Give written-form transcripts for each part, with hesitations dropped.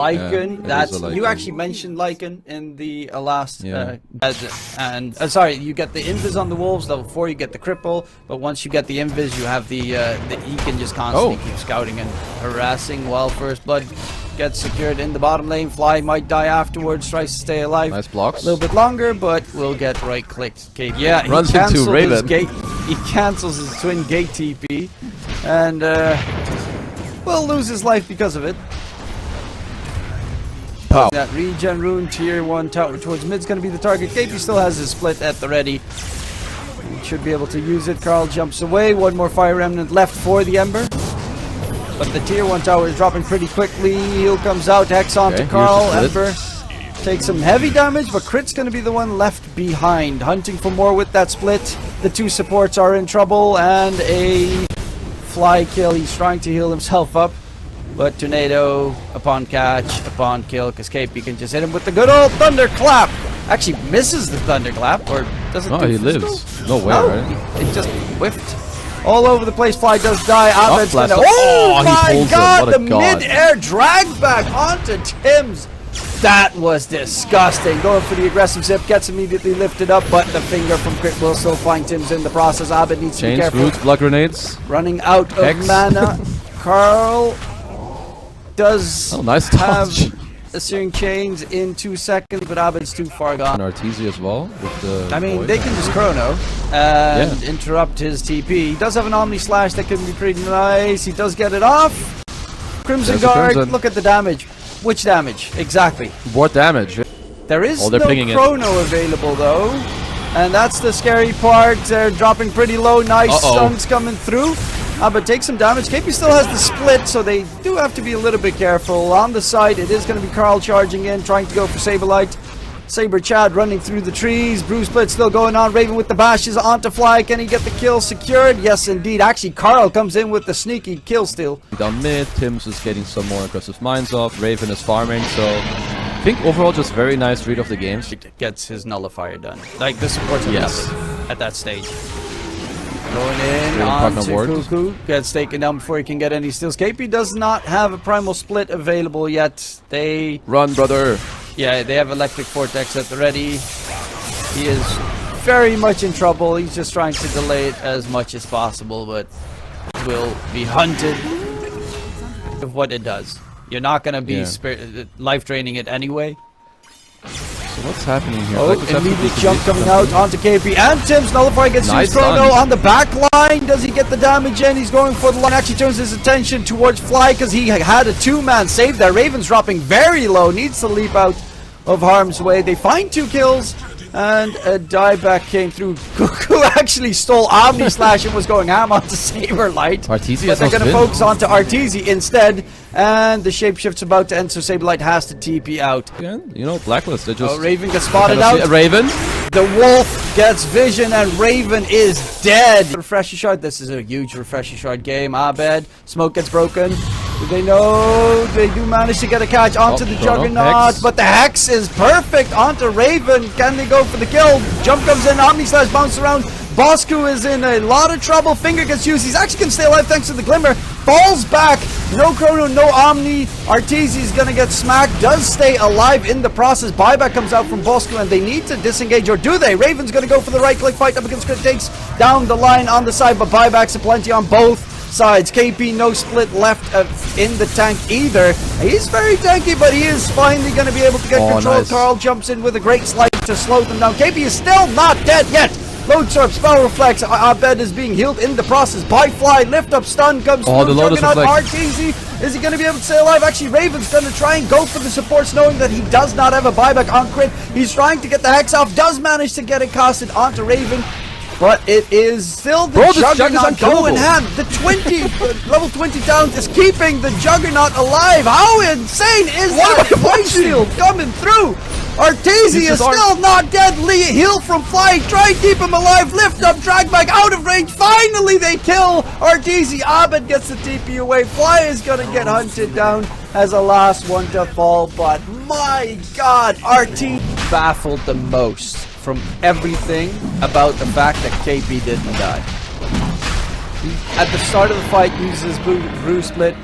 Lycan, you actually mentioned Lycan in the last, sorry, you get the invis on the wolves, level 4 you get the cripple, but once you get the invis you have the he can just constantly keep scouting and harassing while first blood gets secured in the bottom lane. Fly might die afterwards, tries to stay alive. Nice blocks. A little bit longer, but will get right clicked. Yeah, runs into Raven. He cancels his twin gate TP, and will lose his life because of it. That regen rune tier 1 tower towards mid's going to be the target. KP still has his split at the ready. He should be able to use it. Carl jumps away. One more fire remnant left for the Ember. But the tier 1 tower is dropping pretty quickly. Heal comes out. Hex onto Carl. Ember takes some heavy damage, but Crit's going to be the one left behind. Hunting for more with that split. The two supports are in trouble, and a fly kill. He's trying to heal himself up. But Tornado, upon catch, upon kill, because KP can just hit him with the good old Thunderclap. Actually misses the Thunderclap, or doesn't do he physical? lives. No way, right? It just whiffed. All over the place. Fly does die. Abed's gonna... Oh my god! The mid-air drag back onto Tim's. That was disgusting. Going for the aggressive zip, gets immediately lifted up, but the finger from Crit will still find Tim's in the process. Abed needs to be careful. Roots, blood grenades. Running out of mana. Carl does have a Searing Chains in 2 seconds, but Abed's too far gone. And Arteezy as well. With the they can just chrono and interrupt his TP. He does have an Omni Slash that can be pretty nice. He does get it off. Crimson Guard, look at the damage. Which damage? Exactly. What damage? There is no chrono available though. And that's the scary part. They're dropping pretty low. Nice stuns coming through. But takes some damage. KP still has the split, so they do have to be a little bit careful. On the side, it is going to be Carl charging in, trying to go for Saberlight. Saber Chad running through the trees. Brew split still going on. Raven with the bashes onto Fly. Can he get the kill secured? Yes, indeed. Actually, Carl comes in with the sneaky kill steal. Down mid, Tim's is getting some more aggressive mines off. Raven is farming, so I think overall just very nice read of the games. Gets his nullifier done. Like the supports are nothing at that stage. Going in onto Cuckoo, gets taken down before he can get any steals. KP does not have a primal split available yet. They run, brother. Yeah, they have electric vortex at the ready. He is very much in trouble. He's just trying to delay it as much as possible, but will be hunted of what it does. You're not going to be life draining it anyway. So what's happening here? Immediate jump coming out onto KP, and Tim's nullifier gets his chrono on the back line. Does he get the damage in? He's going for the line. Actually turns his attention towards Fly because he had a 2-man save there. Raven's dropping very low, needs to leap out of harm's way. They find 2 kills, and a dieback came through. Cuckoo actually stole Omni Slash and was going ham onto Saberlight. Arteezy, but they're going to focus onto Arteezy instead. And the shapeshift's about to end, so Saberlight has to TP out. Again, you know, Blacklist. They just Raven gets spotted out. Raven. The wolf gets vision, and Raven is dead. Refresher shard. This is a huge refresher shard game. Abed. Smoke gets broken. Do they know? They do manage to get a catch onto the Juggernaut, but the Hex is perfect onto Raven. Can they go for the kill? Jump comes in. Omni Slash bounce around. Bosku is in a lot of trouble. Finger gets used. He's actually going to stay alive thanks to the Glimmer. Falls back. No chrono, no Omni. Arteezy's going to get smacked. Does stay alive in the process. Buyback comes out from Bosku, and they need to disengage, or do they? Raven's going to go for the right-click fight up against Crit. Takes down the line on the side, but buybacks aplenty on both sides. KP no split left in the tank either. He's very tanky, but he is finally going to be able to get control. Nice. Carl jumps in with a great slide to slow them down. KP is still not dead yet. Loadsharp, Spell Reflex, Abed is being healed in the process by Fly. Lift up, stun comes through. The Lotus Reflex. Arteezy, is he going to be able to stay alive? Actually, Raven's going to try and go for the supports, knowing that he does not have a buyback on Crit. He's trying to get the Hex off, does manage to get it casted onto Raven. But it is still the Juggernaut going hand. The 20, level 20 talent is keeping the Juggernaut alive. How insane is that? White Shield coming through. Arteezy is still not dead. Heal from Fly. Try and keep him alive. Lift up, drag back out of range. Finally, they kill Arteezy. Abed gets the TP away. Fly is going to get hunted down as a last one to fall. But my god, Arteezy baffled the most from everything about the fact that KP didn't die. At the start of the fight, uses Brew Split.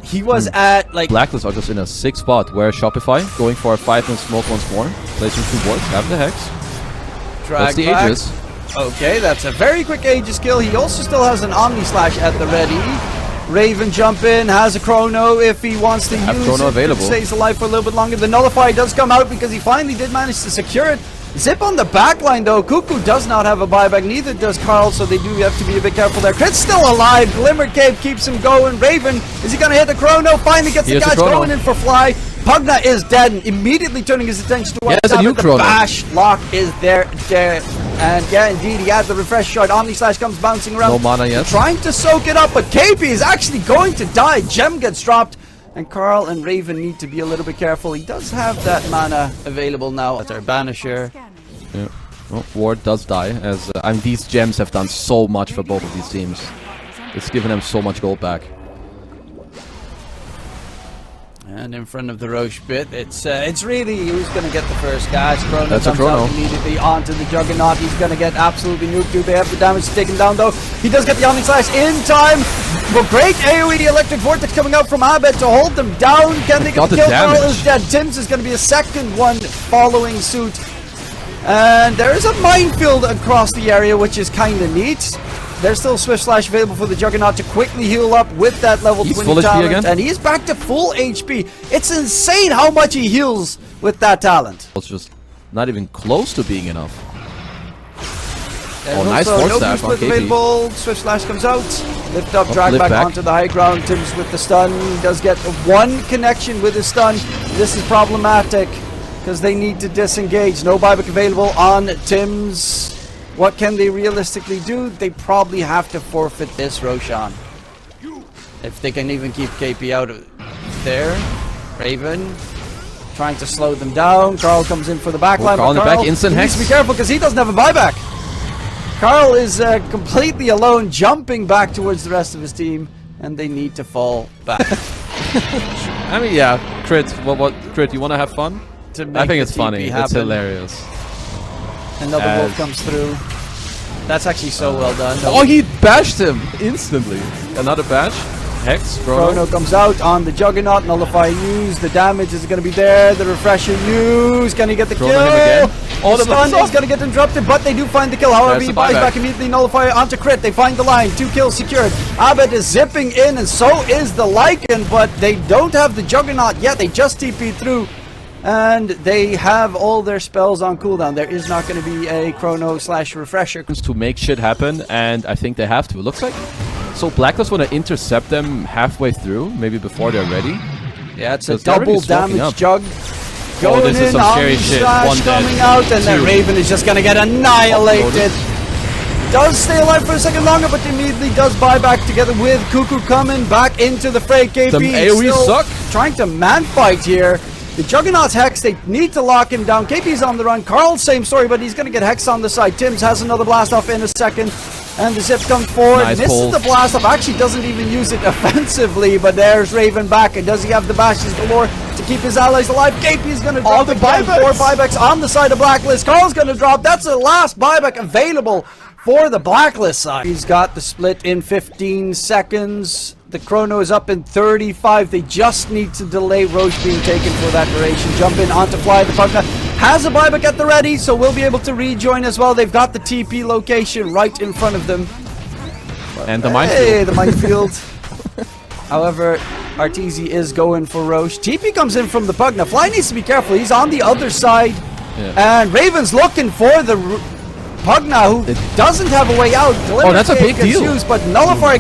He was at like Blacklist are just in a sick spot where Shopify going for a 5-minute smoke once more, placing 2 wards, have the hex. drag That's the back. Aegis. Okay, that's a very quick Aegis kill. He also still has an Omni Slash at the ready. Raven jump in, has a chrono if he wants to use chrono it. available. Stays alive for a little bit longer. The Nullifier does come out because he finally did manage to secure it. Zip on the backline though. Cuckoo does not have a buyback, neither does Carl, so they do have to be a bit careful there. Crit's still alive. Glimmer Cape keeps him going. Raven, is he gonna hit the chrono? Finally gets the catch, going in for Fly. Pugna is dead and immediately turning his attention to what a new the chrono. bash lock is there. And yeah, indeed, he has the refresh shot. Omni Slash comes bouncing around. No mana yet. Trying to soak it up, but KP is actually going to die. Gem gets dropped. And Carl and Raven need to be a little bit careful. He does have that mana available now. That's our Banisher. Yeah. Well, Ward does die, as these gems have done so much for both of these teams. It's given them so much gold back. And in front of the Roche bit, it's really who's going to get the first catch. Chrono That's a comes chrono. out immediately onto the Juggernaut. He's going to get absolutely nuked. Do they have the damage taken down though? He does get the Omni Slash in time. But great AoE Electric Vortex coming out from Abed to hold them down. Can they get the kill? Carl is dead. Tim's is going to be a second one following suit. And there is a minefield across the area, which is kind of neat. There's still Swift Slash available for the Juggernaut to quickly heal up with that level 20 talent. Again. And he's back to full HP. It's insane how much he heals with that talent. It's just not even close to being enough. And nice force staff on KP. Available. Swift Slash comes out. Lift up, drag back onto the high ground. Tim's with the stun. He does get one connection with his stun. This is problematic because they need to disengage. No buyback available on Tim's. What can they realistically do? They probably have to forfeit this Roshan. If they can even keep KP out of there. Raven trying to slow them down. Carl comes in for the backline. Carl in the back, instant hex. Needs to be careful because he doesn't have a buyback. Carl is completely alone, jumping back towards the rest of his team, and they need to fall back. I mean, yeah, Crit. What Crit? You want to have fun? I think it's funny. It's hilarious. Another wolf comes through. That's actually so well done. Oh, he bashed him instantly. Another bash. Hex. Chrono comes out on the Juggernaut. Nullify use. The damage is going to be there. The refresher use. Can he get the kill? Again. Oh, the stun is going to get interrupted, but they do find the kill. However, he buys back immediately. Nullifier onto Crit. They find the line. 2 kills secured. Abed is zipping in, and so is the Lycan, but they don't have the Juggernaut yet. They just TP'd through. And they have all their spells on cooldown. There is not going to be a chrono / refresher. To make shit happen, and I think they have to. It looks like. So Blacklist want to intercept them halfway through, maybe before they're ready. Yeah, it's a double damage jug. Going this is some scary shit. One coming out, and that Raven is just going to get annihilated. Does stay alive for a second longer, but immediately does buy back together with Cuckoo coming back into the fray. KP the AoE suck. Trying to man fight here. The Juggernaut's Hex, they need to lock him down. KP's on the run. Carl, same story, but he's going to get Hex on the side. Tim's has another blast off in a second. And the Zip comes forward. Nice Misses the blast off. Actually doesn't even use it offensively, but there's Raven back. And does he have the bashes galore to keep his allies alive? KP's going to drop the buybacks. 4 buybacks on the side of Blacklist. Carl's going to drop. That's the last buyback available for the Blacklist side. He's got the split in 15 seconds. The chrono is up in 35. They just need to delay Roche being taken for that duration. Jump in onto Fly. The Pugna has a buyback at the ready, so we'll be able to rejoin as well. They've got the TP location right in front of them. And the minefield. Hey, the minefield. However, Arteezy is going for Roche. TP comes in from the Pugna. Fly needs to be careful. He's on the other side. Yeah. And Raven's looking for the Pugna, who doesn't have a way out. That's a big deal. Used, but Nullifier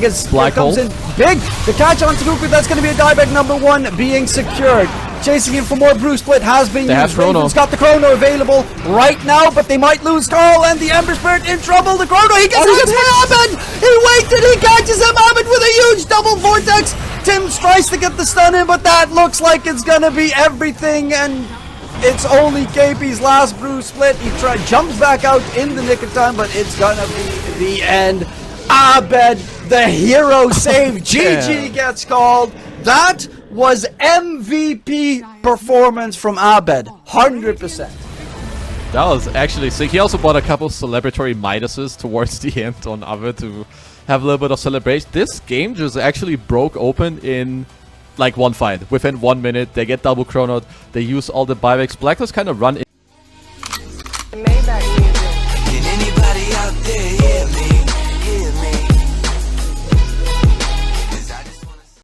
comes in big. The catch on Taruku, that's going to be a dieback number 1 being secured. Chasing in for more Bruce Split has been used. Raven's got the chrono available right now, but they might lose Carl and the Ember Spirit in trouble. The chrono, he gets hit by Abed. He waited, he catches him. Abed with a huge double vortex. Tim tries to get the stun in, but that looks like it's going to be everything, and it's only KP's last Bruce Split. He jumps back out in the nick of time, but it's gonna be the end. Abed, the hero save. GG gets called. That was MVP performance from Abed. 100%. That was actually sick. He also bought a couple celebratory Midases towards the end on Abed to have a little bit of celebration. This game just actually broke open in like one fight. Within 1 minute, they get double chronoed. They use all the buybacks. Blacklist kind of run